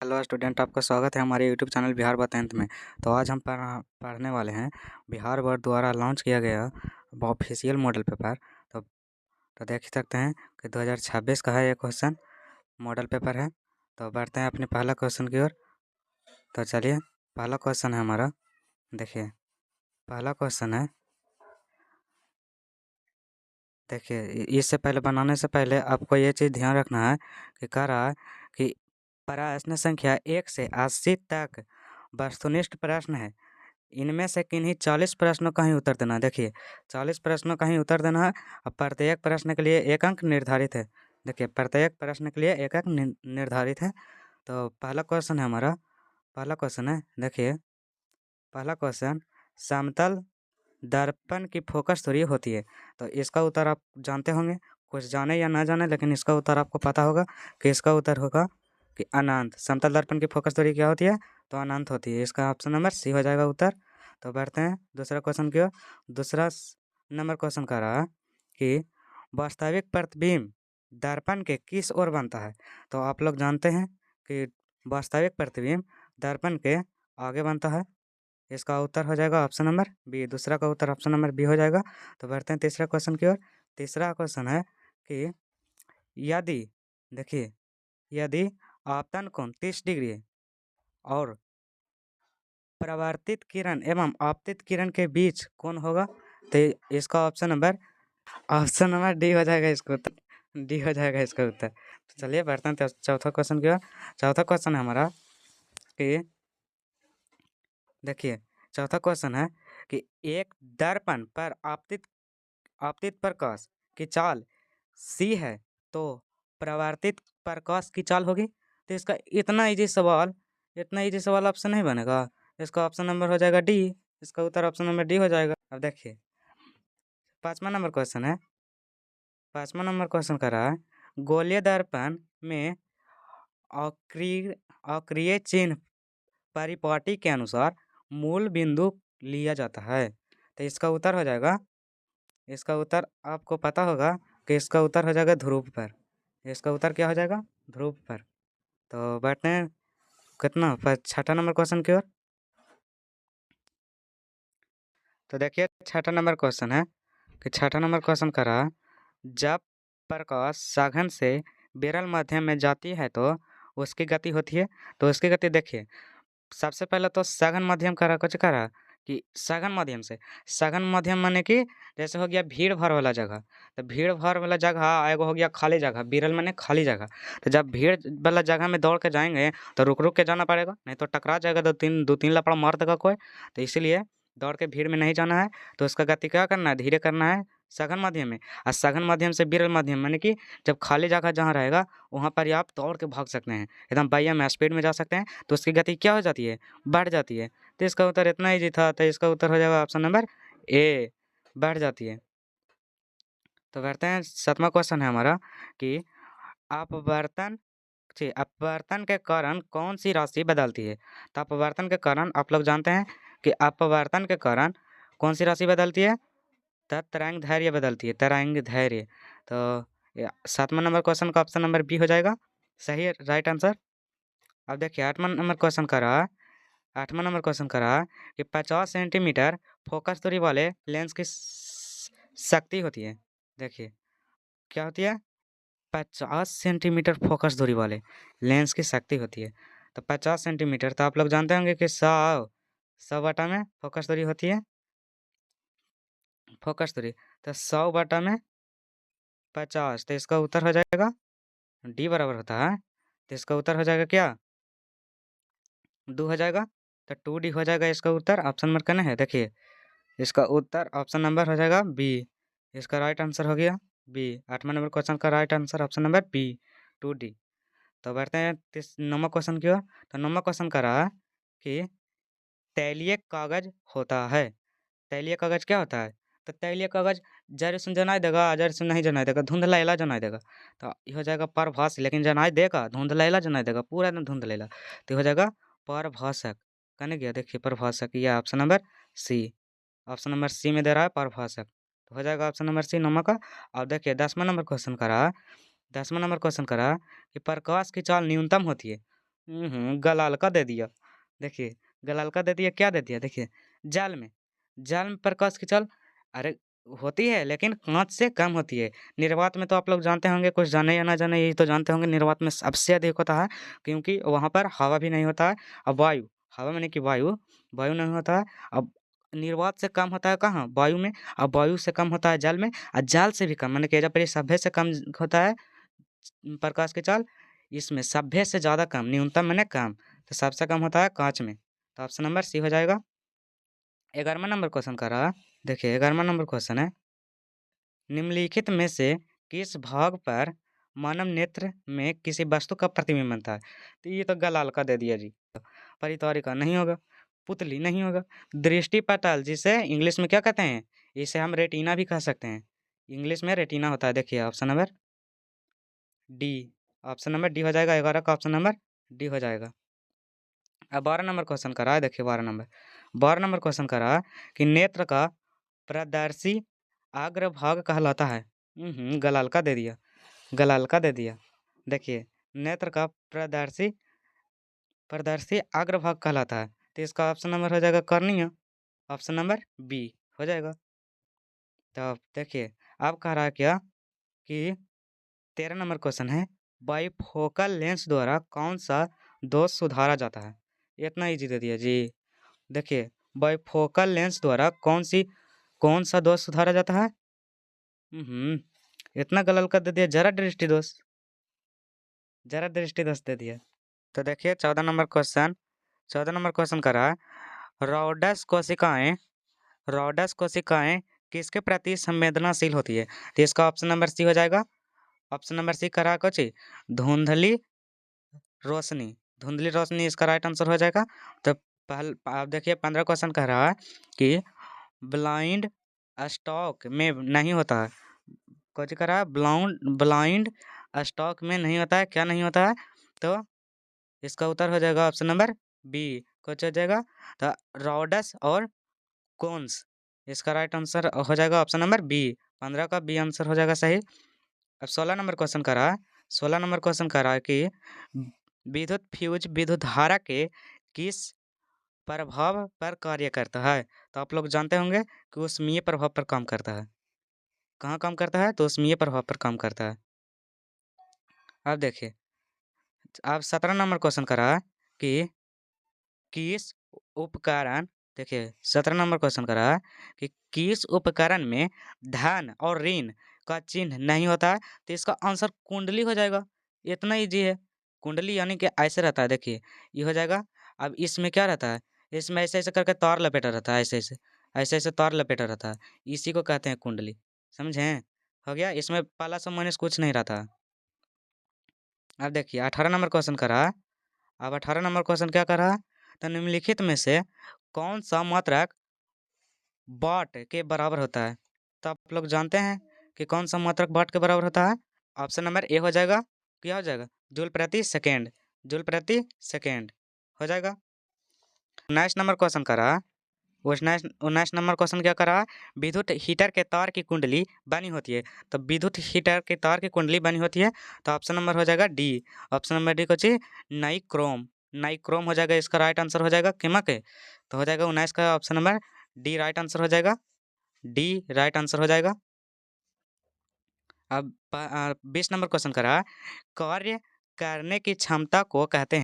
Hello student, आपका स्वागत है हमारे यूट्यूब चैनल बिहार ब10th में। तो आज हम पढ़ने वाले हैं बिहार बोर्ड द्वारा लॉन्च किया गया ऑफिशियल मॉडल पेपर। तो देख ही सकते हैं कि 2026 का है ये क्वेश्चन मॉडल पेपर है। तो बढ़ते हैं अपने पहला क्वेश्चन की ओर। तो चलिए, पहला क्वेश्चन है हमारा। देखिए, पहला क्वेश्चन है, देखिए इससे पहले बनाने से पहले आपको ये चीज़ ध्यान रखना है कि कह रहा है कि प्रश्न संख्या 1 से 80 तक वस्तुनिष्ठ प्रश्न है। इनमें से किन्हीं 40 प्रश्नों का ही उत्तर देना है। देखिए, 40 प्रश्नों का ही उत्तर देना है और प्रत्येक प्रश्न के लिए 1 अंक निर्धारित है। देखिए, प्रत्येक प्रश्न के लिए 1 अंक निर्धारित है। तो पहला क्वेश्चन है हमारा, पहला क्वेश्चन है, देखिए पहला क्वेश्चन, समतल दर्पण की फोकस दूरी होती है। तो इसका उत्तर आप जानते होंगे, कुछ जाने या ना जाने, लेकिन इसका उत्तर आपको पता होगा कि इसका उत्तर होगा कि अनंत। समतल दर्पण की फोकस दूरी क्या होती है? तो अनंत होती है। इसका ऑप्शन नंबर सी हो जाएगा उत्तर। तो बढ़ते हैं दूसरा क्वेश्चन की ओर। दूसरा नंबर क्वेश्चन कह रहा है कि वास्तविक प्रतिबिंब दर्पण के किस ओर बनता है? तो आप लोग जानते हैं कि वास्तविक प्रतिबिंब दर्पण के आगे बनता है। इसका उत्तर हो जाएगा ऑप्शन नंबर बी। दूसरा का उत्तर ऑप्शन नंबर बी हो जाएगा। तो बढ़ते हैं तीसरा क्वेश्चन की ओर। तीसरा क्वेश्चन है कि यदि, देखिए, यदि आपतन कोण 30 डिग्री है और परावर्तित किरण एवं आपतित किरण के बीच कौन होगा? तो इसका ऑप्शन नंबर डी हो जाएगा इसका उत्तर। डी हो जाएगा इसका उत्तर। तो चलिए बढ़ते हैं चौथा क्वेश्चन की ओर। चौथा क्वेश्चन है हमारा कि, देखिए, चौथा क्वेश्चन है कि एक दर्पण पर आपतित आपतित प्रकाश की चाल सी है तो परावर्तित प्रकाश की चाल होगी। तो इसका इतना इजी सवाल आपसे नहीं बनेगा। इसका ऑप्शन नंबर हो जाएगा डी। इसका उत्तर ऑप्शन नंबर डी हो जाएगा। अब देखिए, पाँचवा नंबर क्वेश्चन है। पाँचवा नंबर क्वेश्चन कर रहा है, गोलीय दर्पण में अक्रिय अक्रिय चिन्ह परिपाटी के अनुसार मूल बिंदु लिया जाता है। तो इसका उत्तर हो जाएगा, इसका उत्तर आपको पता होगा कि इसका उत्तर हो जाएगा ध्रुव पर। इसका उत्तर क्या हो जाएगा? ध्रुव पर। तो बैठते हैं कितना छठा नंबर क्वेश्चन की ओर। तो देखिए, छठा नंबर क्वेश्चन है कि छठा नंबर क्वेश्चन कर रहा है, जब प्रकाश सघन से विरल माध्यम में जाती है तो उसकी गति होती है। तो उसकी गति देखिए, सबसे पहले तो सघन माध्यम करा कुछ करा कि सघन माध्यम माने कि जैसे हो गया भीड़ भाड़ वाला जगह। तो भीड़ भाड़ वाला जगह एगो हो गया खाली जगह, विरल माने खाली जगह। तो जब भीड़ वाला जगह में दौड़ के जाएंगे तो रुक रुक के जाना पड़ेगा, नहीं तो टकरा जाएगा, दो तीन लपड़ा मार देगा कोई। तो इसीलिए दौड़ के भीड़ में नहीं जाना है। तो उसका गति क्या करना है? धीरे करना है सघन माध्यम में। और सघन माध्यम से विरल माध्यम माने कि जब खाली जगह जहाँ रहेगा वहाँ पर ही आप दौड़ के भाग सकते हैं, एकदम बढ़िया में स्पीड में जा सकते हैं। तो उसकी गति क्या हो जाती है? बढ़ जाती है। तो इसका उत्तर इतना ईजी था, तो इसका उत्तर हो जाएगा ऑप्शन नंबर ए, बढ़ जाती है। तो बढ़ते हैं, सातवां क्वेश्चन है हमारा कि अपवर्तन अपवर्तन के कारण कौन सी राशि बदलती है? तो अपवर्तन के कारण आप लोग जानते हैं कि अपवर्तन के कारण कौन सी राशि बदलती है? तरंग धैर्य बदलती है, तरंग धैर्य। तो सातवां नंबर क्वेश्चन का ऑप्शन नंबर बी हो जाएगा सही राइट आंसर। अब देखिए, आठवां नंबर क्वेश्चन का रहा, आठवां नंबर क्वेश्चन का रहा कि 50 सेंटीमीटर फोकस दूरी वाले लेंस की शक्ति होती है। देखिए, क्या होती है? 50 सेंटीमीटर फोकस दूरी वाले लेंस की शक्ति होती है। तो 50 सेंटीमीटर, तो आप लोग जानते होंगे कि 100 बटा में फोकस दूरी होती है। फोकस दूरी तो 100 बटा में 50, तो इसका उत्तर हो जाएगा डी बराबर होता है। तो इसका उत्तर हो जाएगा क्या? 2 हो जाएगा। तो 2D हो जाएगा इसका उत्तर। ऑप्शन नंबर करना है, देखिए इसका उत्तर ऑप्शन नंबर हो जाएगा बी। इसका राइट आंसर हो गया बी। आठवां नंबर क्वेश्चन का right answer option number B, 2D। तो बढ़ते हैं नौवां क्वेश्चन की ओर। तो नौवां क्वेश्चन का रहा कि तैलीय कागज होता है। तैलीय कागज क्या होता है? तो तैलीय कागज जड़ से जनाई देगा, जड़ से नहीं जनाई देगा, धुंधलैला जनाई देगा। तो ये हो जाएगा परभाषी, लेकिन जनाई देगा, धुंधलैला जनाई देगा, पूरा एकदम धुंधलैला। तो ये हो जाएगा परभाषक। कहने गया, देखिए परभाषक, यह option number C. Option number C में दे रहा है परभाषक। तो हो जाएगा ऑप्शन नंबर सी नौवां का। अब देखिए 10वां नंबर क्वेश्चन का रहा, 10वां नंबर क्वेश्चन का रहा कि प्रकाश की चाल न्यूनतम होती है। गलाल का दे दिया। देखिए, गलाल का दे दिया, क्या दे दिया देखिए, जाल में प्रकाश की चाल, अरे होती है लेकिन काँच से कम होती है। निर्वात में तो आप लोग जानते होंगे, कुछ जाने या ना जाने यही तो जानते होंगे, निर्वात में सबसे अधिक होता है, क्योंकि वहाँ पर हवा भी नहीं होता है। अब वायु, हवा माने कि वायु नहीं होता है। अब निर्वात से कम होता है कहाँ? वायु में। अब वायु से कम होता है जल में, और जल से भी कम माने कि जब ये सभ्य से कम होता है प्रकाश की चाल, इसमें सभ्य से ज़्यादा कम, न्यूनतम माने कम, तो सबसे कम होता है काँच में। तो ऑप्शन नंबर सी हो जाएगा। 11वां नंबर क्वेश्चन कर रहा, देखिए 11वां नंबर क्वेश्चन है, निम्नलिखित में से किस भाग पर मानव नेत्र में किसी वस्तु का प्रतिबिंब बनता है? तो ये तो गलाल का दे दिया जी। परितारिका नहीं होगा, पुतली नहीं होगा, दृष्टि पटल जिसे इंग्लिश में क्या कहते हैं? इसे हम रेटिना भी कह सकते हैं, इंग्लिश में रेटिना होता है। देखिए option number D, option number D हो जाएगा। 11 का ऑप्शन नंबर डी हो जाएगा। अब 12 नंबर क्वेश्चन करा है, देखिए 12 नंबर क्वेश्चन करा है कि नेत्र का प्रदर्शी अग्रभाग कहलाता है। गलाल का दे दिया, गलाल का दे दिया। देखिए, नेत्र का प्रदर्शी अग्रभाग कहलाता है, तो इसका ऑप्शन नंबर हो जाएगा कर्निया, ऑप्शन नंबर बी हो जाएगा। तो देखिए, अब कह रहा है क्या कि 13 नंबर क्वेश्चन है, बाइफोकल लेंस द्वारा कौन सा दोष सुधारा जाता है? इतना इजी दे दिया जी। देखिए, बाइफोकल लेंस द्वारा कौन सा दोष सुधारा जाता है? इतना गलल कर दे दिया, जरा दृष्टि दोष दे दिया। तो देखिए 14 नंबर क्वेश्चन करा, रॉडस कोशिकाएं रॉडस कोशिकाएं किसके प्रति संवेदनाशील होती है? तो इसका ऑप्शन नंबर सी हो जाएगा। ऑप्शन नंबर सी करा कुछ धुंधली रोशनी, धुंधली रोशनी इसका राइट आंसर हो जाएगा। तो आप देखिए 15 क्वेश्चन कह रहा है कि ब्लाइंड स्टॉक में नहीं होता है, कुछ कह रहा है ब्लाइंड स्टॉक में नहीं होता है, क्या नहीं होता है? तो इसका उत्तर हो जाएगा ऑप्शन नंबर बी, कुछ हो जाएगा। तो रॉडस और कोन्स, इसका राइट आंसर हो जाएगा ऑप्शन नंबर बी, 15 का बी आंसर हो जाएगा सही। अब 16 नंबर क्वेश्चन कर रहा है, 16 नंबर क्वेश्चन कर रहा है कि विद्युत फ्यूज विद्युत धारा के किस प्रभाव पर कार्य करता है? तो आप लोग जानते होंगे कि ऊष्मीय प्रभाव पर काम करता है। कहाँ काम करता है? तो ऊष्मीय प्रभाव पर काम करता है। अब देखिए, अब 17 नंबर क्वेश्चन कर रहा है कि किस उपकरण, देखिए 17 नंबर क्वेश्चन कर रहा है कि किस उपकरण में धन और ऋण का चिन्ह नहीं होता है? तो इसका आंसर कुंडली हो जाएगा, इतना इजी है। कुंडली यानी कि ऐसे रहता है, देखिए ये हो जाएगा। अब इसमें क्या रहता है? इसमें ऐसे ऐसे करके तार लपेटा रहता है, ऐसे ऐसे तार लपेटा रहता है, इसी को कहते हैं कुंडली। समझे? हो गया, इसमें प्लस और माइनस कुछ नहीं रहता। अब देखिए 18 नंबर क्वेश्चन कर रहा है। अब 18 नंबर क्वेश्चन क्या कर रहा है? तो निम्नलिखित में से कौन सा मात्रक वाट के बराबर होता है? तो आप लोग जानते हैं कि कौन सा मात्रक वाट के बराबर होता है? ऑप्शन नंबर ए हो जाएगा, क्या हो जाएगा? जूल प्रति सेकेंड, जूल प्रति सेकेंड हो जाएगा। 19 नंबर क्वेश्चन करा, 19 नंबर क्वेश्चन क्या करा, विद्युत हीटर के तार की कुंडली बनी होती है। तो विद्युत हीटर के तार की कुंडली बनी होती है, तो ऑप्शन नंबर हो जाएगा डी, ऑप्शन नंबर डी को चाहिए नाइक्रोम, नाइक्रोम हो जाएगा, इसका राइट आंसर हो जाएगा कीमक है। तो हो जाएगा 19 का option number D right answer हो जाएगा, डी राइट आंसर हो जाएगा। अब 20 नंबर क्वेश्चन करा, कार्य करने की क्षमता को कहते हैं